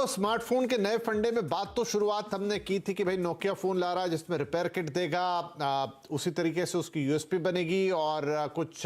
Smartphone के नए फंडे में बात तो शुरुआत हमने की थी कि भाई नोकिया फोन ला रहा है जिसमें रिपेयर किट देगा, उसी तरीके से उसकी यूएसपी बनेगी और कुछ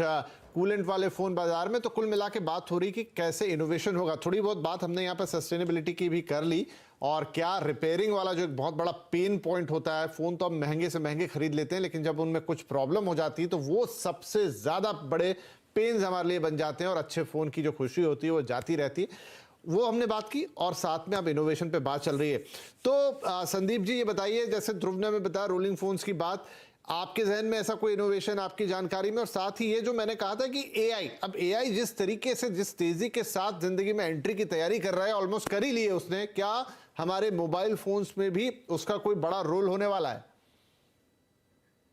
कूलेंट वाले फोन बाजार में। तो कुल मिला के बात हो रही कि कैसे इनोवेशन होगा। थोड़ी बहुत बात हमने यहाँ पर सस्टेनेबिलिटी की भी कर ली और क्या रिपेयरिंग वाला जो एक बहुत बड़ा पेन पॉइंट होता है, फोन तो हम महंगे से महंगे खरीद लेते हैं लेकिन जब उनमें कुछ प्रॉब्लम हो जाती है तो वो सबसे ज्यादा बड़े पेन्स हमारे लिए बन जाते हैं और अच्छे फोन की जो खुशी होती है वो जाती रहती है। वो हमने बात की और साथ में अब इनोवेशन पे बात चल रही है। तो संदीप जी ये बताइए, जैसे ध्रुव ने हमें बताया रोलिंग फोन्स की बात, आपके जहन में ऐसा कोई इनोवेशन आपकी जानकारी में? और साथ ही ये जो मैंने कहा था कि एआई, अब एआई जिस तरीके से जिस तेजी के साथ जिंदगी में एंट्री की तैयारी कर रहा है, ऑलमोस्ट कर ही ली है उसने, क्या हमारे मोबाइल फोन्स में भी उसका कोई बड़ा रोल होने वाला है?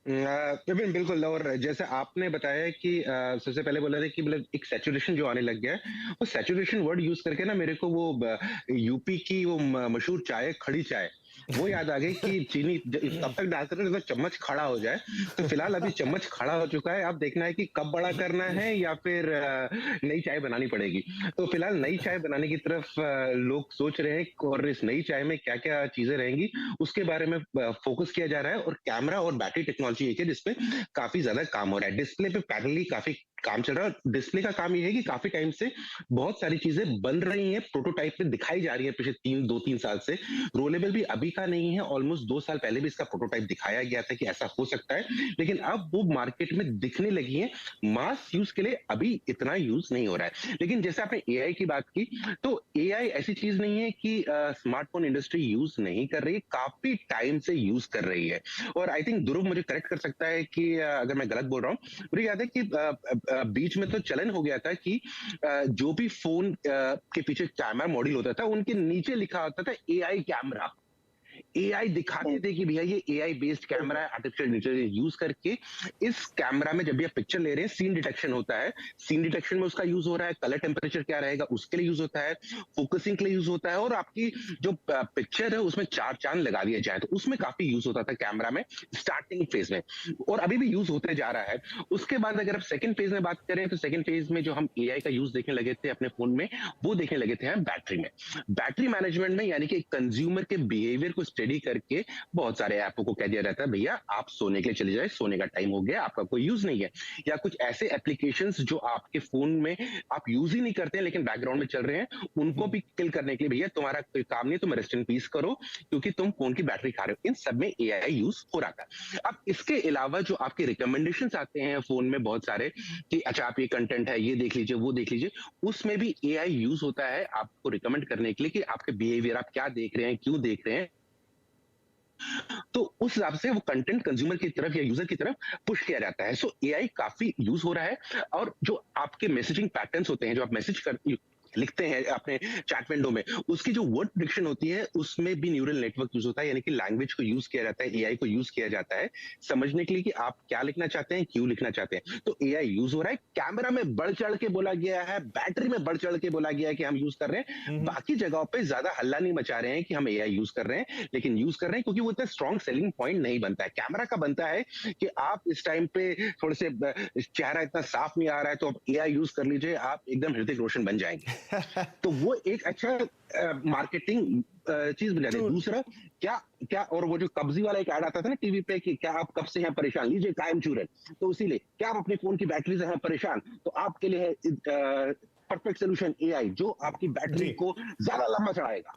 विपिन बिल्कुल। और जैसे आपने बताया कि सबसे पहले बोला था कि मतलब एक सैचुरेशन जो आने लग गया है, वो सैचुरेशन वर्ड यूज करके ना मेरे को वो यूपी की वो मशहूर चाय, खड़ी चाय, वो याद आ गई कि चीनी तब तक डालते रहे जब तक चम्मच खड़ा हो जाए। तो फिलहाल अभी चम्मच खड़ा हो चुका है, अब देखना है कि कब बड़ा करना है या फिर नई चाय बनानी पड़ेगी। तो फिलहाल नई चाय बनाने की तरफ लोग सोच रहे हैं और इस नई चाय में क्या क्या चीजें रहेंगी उसके बारे में फोकस किया जा रहा है। और कैमरा और बैटरी टेक्नोलॉजी एक है जिसपे काफी ज्यादा काम हो रहा है। डिस्प्ले पे पैरेलली काफी काम चल रहा है। डिस्प्ले का काम ये है कि काफी टाइम से बहुत सारी चीजें बन रही हैं, प्रोटोटाइप में दिखाई जा रही है पिछले 2-3 साल से। रोलेबल भी अभी का नहीं है, ऑलमोस्ट 2 साल पहले भी इसका प्रोटोटाइप दिखाया गया था कि ऐसा हो सकता है, लेकिन अब वो मार्केट में दिखने लगी है। मास यूज के लिए अभी इतना यूज नहीं हो रहा है। लेकिन जैसे आपने एआई की बात की, तो एआई ऐसी चीज नहीं है कि स्मार्टफोन इंडस्ट्री यूज नहीं कर रही है, काफी टाइम से यूज कर रही है। और आई थिंक ध्रुव मुझे करेक्ट कर सकता है कि अगर मैं गलत बोल रहा हूँ। मुझे याद है कि बीच में तो चलन हो गया था कि जो भी फोन के पीछे कैमरा मॉड्यूल होता था उनके नीचे लिखा होता था एआई कैमरा। एआई दिखाते थे कि भैया ये एआई बेस्ड कैमरा है, आर्टिफिशियल इंटेलिजेंस यूज करके इस कैमरा में जब भी आप पिक्चर ले रहे हैं, सीन डिटेक्शन होता है, सीन डिटेक्शन में उसका यूज हो रहा है, कलर टेम्परेचर क्या रहेगा उसके लिए यूज होता है, फोकसिंग के लिए यूज होता है, और आपकी जो पिक्चर है उसमें चार चांद लगा दिया जाए तो उसमें काफी यूज होता था कैमरा में स्टार्टिंग फेज में, और अभी भी यूज होते जा रहा है। उसके बाद अगर आप सेकंड फेज में बात करें तो सेकंड फेज में जो हम एआई का यूज देखने लगे थे अपने फोन में, वो देखने लगे थे हम बैटरी में, बैटरी मैनेजमेंट में। यानी कि कंज्यूमर के बिहेवियर को स्टडी करके बहुत सारे ऐपों को कह दिया रहता है भैया आप सोने के लिए चले जाए, सोने का टाइम हो गया, आपका कोई यूज नहीं है। या कुछ ऐसे एप्लीकेशंस जो आपके फोन में आप यूज ही नहीं करते हैं लेकिन बैकग्राउंड में चल रहे हैं, उनको भी किल करने के लिए भैया तुम्हारा कोई काम नहीं, तुम रेस्ट इन पीस करो क्योंकि तुम फोन की बैटरी खा रहे हो। इन सब में एआई यूज हो रहा था। अब इसके अलावा जो आपके रिकमेंडेशंस आते हैं फोन में बहुत सारे कि अच्छा आप ये कंटेंट है ये देख लीजिए वो देख लीजिए, उसमें भी एआई यूज होता है आपको रिकमेंड करने के लिए कि आपके बिहेवियर आप क्या देख रहे हैं, क्यों देख रहे हैं। तो उस हिसाब से वो कंटेंट कंज्यूमर की तरफ या यूजर की तरफ पुश किया जाता है। सो एआई काफी यूज हो रहा है। और जो आपके मैसेजिंग पैटर्न्स होते हैं, जो आप मैसेज कर लिखते हैं अपने चैट विंडो में, उसकी जो वर्ड प्रेडिक्शन होती है उसमें भी न्यूरल नेटवर्क यूज होता है। यानी कि लैंग्वेज को यूज किया जाता है, एआई को यूज किया जाता है समझने के लिए कि आप क्या लिखना चाहते हैं, क्यों लिखना चाहते हैं। तो एआई यूज हो रहा है। कैमरा में बढ़ चढ़ के बोला गया है, बैटरी में बढ़ चढ़ के बोला गया है कि हम यूज कर रहे हैं। बाकी जगहों पे ज्यादा हल्ला नहीं मचा रहे हैं कि हम एआई यूज कर रहे हैं, लेकिन यूज कर रहे हैं क्योंकि वो इतना स्ट्रॉन्ग सेलिंग पॉइंट नहीं बनता है। कैमरा का बनता है कि आप इस टाइम पे थोड़े से चेहरा इतना साफ नहीं आ रहा है तो आप एआई यूज कर लीजिए, आप एकदम ऋतिक रोशन बन जाएंगे। तो वो एक अच्छा मार्केटिंग चीज बन जाती है। दूसरा क्या क्या, और वो जो कब्जी वाला एक ऐड आता था ना टीवी पे कि क्या आप कब से हैं परेशान, लीजिए कायम चूरन, तो इसीलिए क्या आप अपने फोन की बैटरी से हैं परेशान, तो आपके लिए है परफेक्ट सोल्यूशन एआई जो आपकी बैटरी को ज्यादा लंबा चढ़ाएगा।